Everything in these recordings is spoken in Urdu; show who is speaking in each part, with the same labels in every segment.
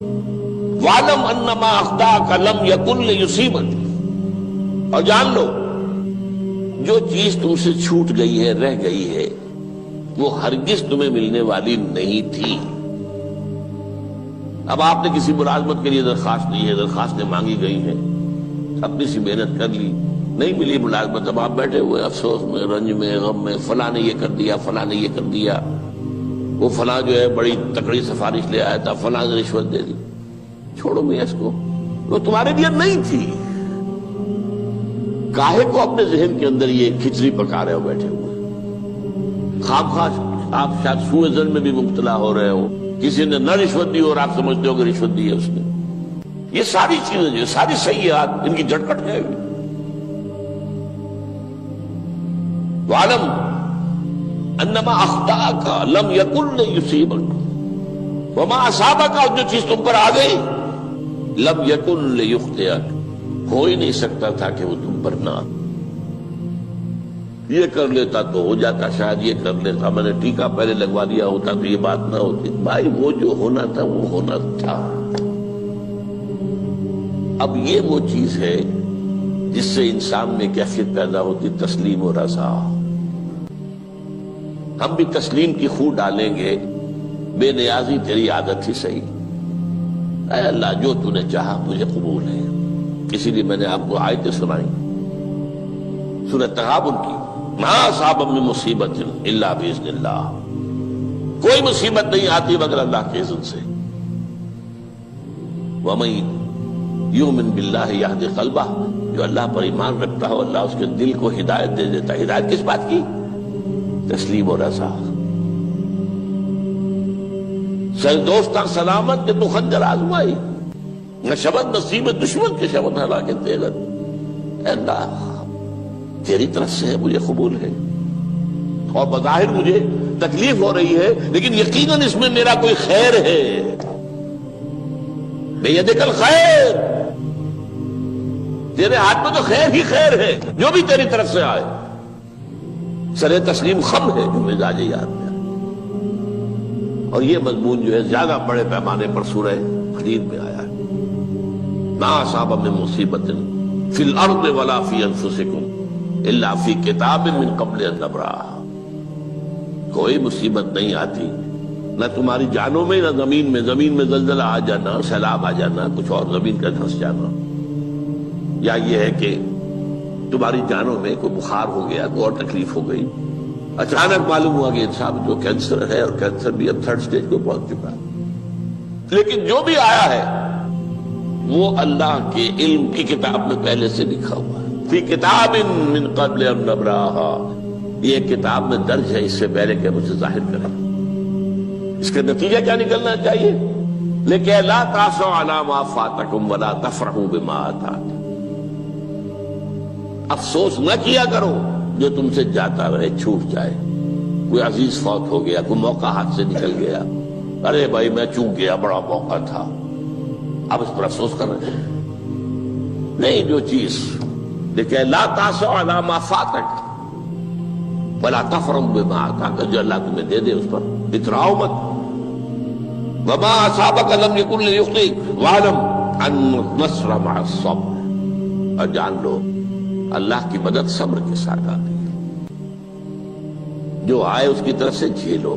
Speaker 1: وَعْلَمْ أَنَّمَا أَخْطَأَكَ لَمْ يَكُنْ لِيُصِيبَكَ، اور جان لو جو چیز تم سے چھوٹ گئی ہے، رہ گئی ہے، وہ ہرگز تمہیں ملنے والی نہیں تھی۔ اب آپ نے کسی ملازمت کے لیے درخواست دی ہے، درخواستیں مانگی گئی ہیں، اپنی سی محنت کر لی، نہیں ملی ملازمت، اب آپ بیٹھے ہوئے افسوس میں، رنج میں، غم میں، فلاں نے یہ کر دیا، فلاں نے یہ کر دیا، وہ فلاں جو ہے بڑی تکڑی سفارش لے آیا تھا، فلاں نے رشوت دے دی۔ چھوڑو میاں اس کو، وہ تمہارے لیے نہیں تھی۔ کاہے کو اپنے ذہن کے اندر یہ کھچڑی پکا رہے ہو بیٹھے ہوئے؟ خواہ آپ شاید سوء ظن میں بھی مبتلا ہو رہے ہو، کسی نے نہ رشوت دی اور آپ سمجھتے ہو کہ رشوت دی ہے اس نے۔ یہ ساری چیزیں جو ساری سیئات، ان کی جھٹپٹ ہے۔ وَعْلَمْ أَنَّمَا أَخْطَأَكَ لَمْ يَكُنْ لِيُصِيبَكَ وَمَا أَصَابَكَ، اور جو چیز تم پر آ گئی، لَمْ يَكُنْ لِيُخْطِئَكَ، ہو ہی نہیں سکتا تھا کہ وہ تم پر نہ۔ یہ کر لیتا تو ہو جاتا، شاید یہ کر لیتا، میں نے ٹیکا پہلے لگوا دیا ہوتا تو یہ بات نہ ہوتی۔ بھائی وہ جو ہونا تھا وہ ہونا تھا۔ اب یہ وہ چیز ہے جس سے انسان میں کیفیت پیدا ہوتی، تسلیم و رضا۔ ہم بھی تسلیم کی خو ڈالیں گے، بے نیازی تیری عادت ہی صحیح، اے اللہ جو تو نے چاہا مجھے قبول ہے۔ اسی لیے میں نے آپ کو آیتیں سنائی سورۃ تغابن کی، ما اصاب من مصیبت الا باذن اللہ، کوئی مصیبت نہیں آتی مگر اللہ کے اذن سے۔ وَمَن یؤمن باللہ یہد قلبہ، جو اللہ پر ایمان رکھتا ہو اللہ اس کے دل کو ہدایت دے دیتا ہے۔ ہدایت کس بات کی؟ تسلیم و رضا۔ سر دوستاں سلامت کہ تو خنجر آزمائی، نہ شبد نصیب دشمن کے شبد ہلاکے تیغت۔ اے اللہ تیری طرف سے ہے، مجھے قبول ہے، اور بظاہر مجھے تکلیف ہو رہی ہے لیکن یقیناً اس میں میرا کوئی خیر ہے۔ بیدک الخیر، تیرے ہاتھ میں تو خیر ہی خیر ہے، جو بھی تیری طرف سے آئے۔ سر تسلیم خم ہے جو مزاج یاد میں آئے۔ اور یہ مضمون جو ہے زیادہ بڑے پیمانے پر سورہ حدید میں آیا ہے۔ ما اصاب من مصیبت فی الارض ولا فی انفسکم الا فی کتاب من قبل ان نبرأھا، کوئی مصیبت نہیں آتی نہ تمہاری جانوں میں نہ زمین میں زلزلہ آ جانا، سیلاب آ جانا، کچھ اور زمین کا دھنس جانا، یا یہ ہے کہ تمہاری جانوں میں کوئی بخار ہو گیا، کوئی اور تکلیف ہو گئی، اچانک معلوم ہوا کہ انسان جو کینسر ہے، اور کینسر بھی اب 3rd سٹیج کو پہنچ چکا ہے، لیکن جو بھی آیا ہے وہ اللہ کے علم کی کتاب میں پہلے سے لکھا ہوا ہے۔ فی کتاب من قبل ان نبرأھا، یہ کتاب میں درج ہے اس سے پہلے کہ ہم اسے ظاہر کریں۔ اس کا نتیجہ کیا نکلنا چاہیے؟ لیکن لا تأسوا علی ما فاتکم ولا تفرحوا بما آتاکم، افسوس نہ کیا کرو جو تم سے جاتا رہے، چھوٹ جائے۔ کوئی عزیز فوت ہو گیا، کوئی موقع ہاتھ سے نکل گیا، ارے بھائی میں چوک گیا، بڑا موقع تھا، اب اس پر افسوس کر رہے ہیں؟ نہیں، جو چیز لیکن لا تأسوا علی ما فاتک ولا تفرحوا بما آتاک، جو اللہ تمہیں دے دے اس پر اتراؤ مت۔ وما اصابک لم یکن لیخطئک واعلم ان النصر مع الصبر، اور جان لو اللہ کی مدد صبر کے ساتھ آتی ہے، جو آئے اس کی طرف سے جھیلو۔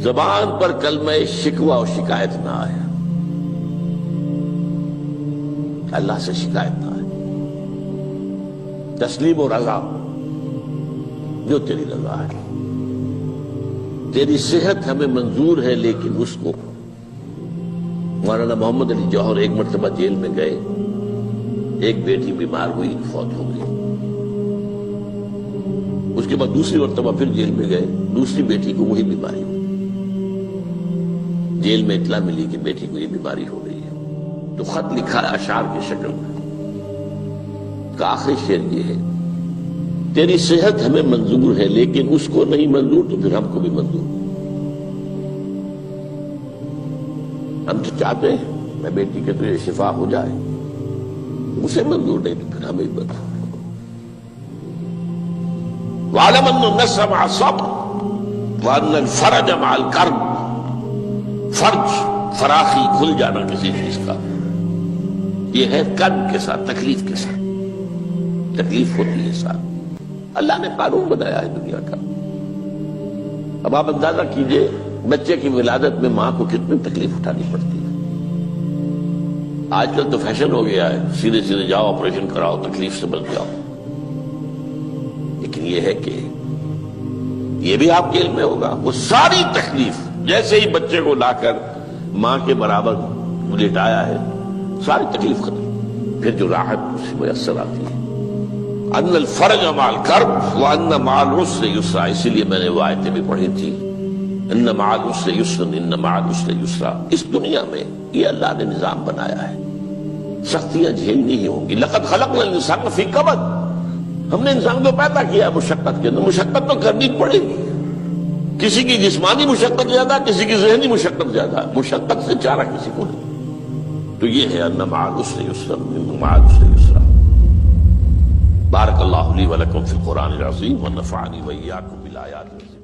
Speaker 1: زبان پر کلمہ شکوہ اور شکایت نہ آئے، اللہ سے شکایت نہ آئے، تسلیم و رضا، جو تیری رضا ہے۔ تیری صحت ہمیں منظور ہے لیکن اس کو، مولانا محمد علی جوہر ایک مرتبہ جیل میں گئے، ایک بیٹی بیمار ہوئی، فوت ہو گئی، اس کے بعد دوسری مرتبہ پھر جیل میں گئے، دوسری بیٹی کو وہی بیماری ہوئی، جیل میں اطلاع ملی کہ بیٹی کو یہ بیماری ہو گئی ہے، تو خط لکھا ہے اشعار کی شکل میں، کا آخری شعر یہ ہے، تیری صحت ہمیں منظور ہے لیکن اس کو نہیں منظور تو پھر ہم کو بھی منظور۔ ہم تو چاہتے ہیں میں بیٹی کے تجھے شفا ہو جائے، اسے منظور نہیں تو پھر ہمیں ہی بتا۔ وَاعْلَمْ أَنَّ النَّصْرَ مَعَ الصَّبْرِ وَأَنَّ الْفَرَجَ مَعَ الْكَرْبِ، فرج فراخی، کھل جانا کسی چیز کا، یہ ہے قرب کے ساتھ، تکلیف کے ساتھ، تکلیف ہوتی ہے ساتھ۔ اللہ نے قانون بنایا ہے دنیا کا۔ اب آپ اندازہ کیجئے بچے کی ولادت میں ماں کو کتنی تکلیف اٹھانی پڑتی ہے۔ آج کل تو فیشن ہو گیا ہے، سیدھے سیدھے جاؤ آپریشن کراؤ، تکلیف سے بچ جاؤ، لیکن یہ ہے کہ یہ بھی آپ کے علم میں ہوگا، وہ ساری تکلیف جیسے ہی بچے کو لا کر ماں کے برابر لٹایا ہے، ساری تکلیف ختم، پھر جو راحت اسے میسر آتی ہے۔ ان الفرج مع الکرب وان مع العسر یسرا، اسی لیے میں نے وہ آیتیں بھی پڑھی تھی، ان مع العسر یسرا ان مع العسر یسرا۔ اس دنیا میں یہ اللہ نے نظام بنایا ہے، سختیاں جھیلنی ہی ہوں گی۔ لقد خلقنا الانسان فی کبد، ہم نے انسان کو پیدا کیا مشقت کے اندر، مشقت تو کرنی پڑے گی۔ کسی کی جسمانی مشقت زیادہ، کسی کی ذہنی مشقت زیادہ، مشقت سے چارہ کسی کو نہیں۔ تو یہ ہے ان مع العسر یسرا ان مع العسر یسرا۔ بارک اللہ لی ولکم فی القرآن العظیم ونفعنی وإیاکم بالآیات الحکیمہ۔